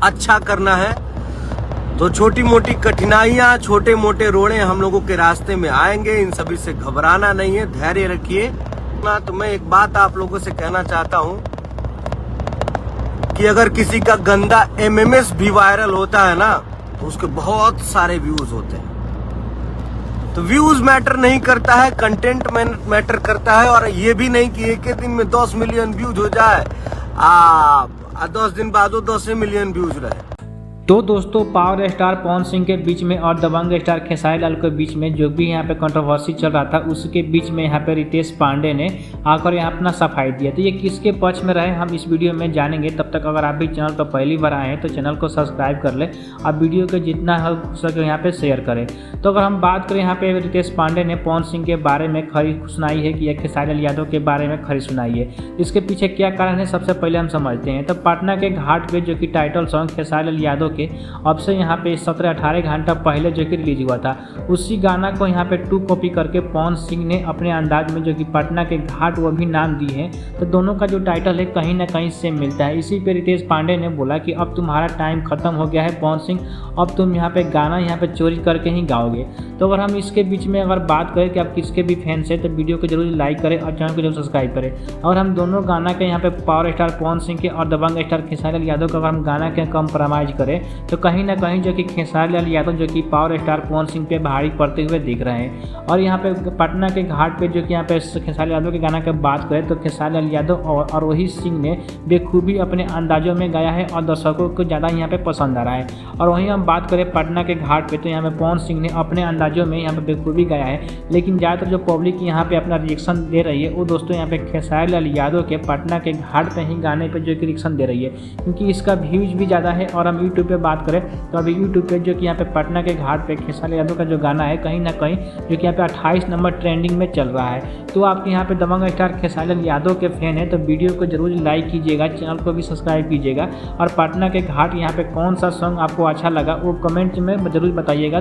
अच्छा करना है तो छोटी मोटी कठिनाइयां, छोटे मोटे रोड़े हम लोगों के रास्ते में आएंगे। इन सभी से घबराना नहीं है, धैर्य रखिए ना। तो मैं एक बात आप लोगों से कहना चाहता हूं कि अगर किसी का गंदा एमएमएस भी वायरल होता है ना तो उसके बहुत सारे व्यूज होते हैं। तो व्यूज मैटर नहीं करता है, कंटेंट मैटर करता है। और ये भी नहीं कि एक ही दिन में 10 मिलियन व्यूज हो जाए, 10 दिन बाद वो 10 मिलियन व्यूज रहे। तो दोस्तों, पावर स्टार पवन सिंह के बीच में और दबंग स्टार खेसारी लाल के बीच में जो भी यहाँ पे कंट्रोवर्सी चल रहा था, उसके बीच में यहाँ पे रितेश पांडे ने आकर यहाँ अपना सफाई दिया। तो ये किसके पक्ष में रहे हम इस वीडियो में जानेंगे। तब तक अगर आप भी चैनल पर पहली बार आए हैं तो चैनल को सब्सक्राइब कर ले और वीडियो को जितना हो सके यहाँ पे शेयर करें। तो अगर हम बात करें, यहाँ पे रितेश पांडे ने पवन सिंह के बारे में खरी सुनाई है कि खेसारी लाल यादव के बारे में खरी सुनाई है। इसके पीछे क्या कारण है सबसे पहले हम समझते हैं। तो पटना के घाट पे जो कि टाइटल सॉन्ग खेसारी लाल यादव के अब से यहाँ पे 17-18 घंटा पहले जो कि रिलीज हुआ था, उसी गाना को यहाँ पे 2 कॉपी करके पवन सिंह ने अपने अंदाज में जो कि पटना के घाट वो भी नाम दी है। तो दोनों का जो टाइटल है कहीं ना कहीं सेम मिलता है। इसी पे रितेश पांडे ने बोला कि अब तुम्हारा टाइम खत्म हो गया है पवन सिंह, अब तुम यहाँ पे गाना यहाँ पे चोरी करके ही गाओगे। तो अगर हम इसके बीच में अगर बात करें कि आप किसके भी फैंस हैं तो वीडियो को जरूर लाइक करें और चैनल को जरूर सब्सक्राइब करें। और हम दोनों गाना के यहाँ पे पावर स्टार पवन सिंह के और दबंग स्टार खेसारी लाल यादव का अगर हम गाना के कंप्रोमाइज करें तो कहीं ना कहीं जो कि खेसारी लाल यादव जो कि पावर स्टार पवन सिंह पे भारी पड़ते हुए दिख रहे हैं। और यहाँ पे पटना के घाट पे जो कि यहाँ पे खेसारी यादव के गाना की बात करें तो खेसारी लाल यादव और रोहित सिंह ने बेखूबी अपने अंदाजों में गाया है और दर्शकों को ज़्यादा यहाँ पे पसंद आ रहा है। और वहीं हम बात करें पटना के घाट पे तो यहाँ पे पवन सिंह ने अपने अंदाजों में यहाँ पे बेखूबी गाया है। लेकिन ज़्यादातर जो पब्लिक यहाँ पे अपना रिएक्शन दे रही है वो दोस्तों यहाँ पे खेसारी लाल यादव के पटना के घाट पे ही गाने पे जो कि रिएक्शन दे रही है, क्योंकि इसका व्यूज भी ज़्यादा है। और हम यूट्यूब पे बात करें तो अभी यूट्यूब पे जो कि यहाँ पे पटना के घाट पे खेसारी यादव का जो गाना है कहीं ना कहीं जो कि यहाँ पे 28 नंबर ट्रेंडिंग में चल रहा है। तो आपके यहाँ पे दबंग स्टार खेसारी लाल यादव के फैन है तो वीडियो को जरूर लाइक कीजिएगा, चैनल को भी सब्सक्राइब कीजिएगा। और पटना के घाट यहाँ पे कौन सा सॉन्ग आपको अच्छा लगा वो कमेंट में जरूर बताइएगा।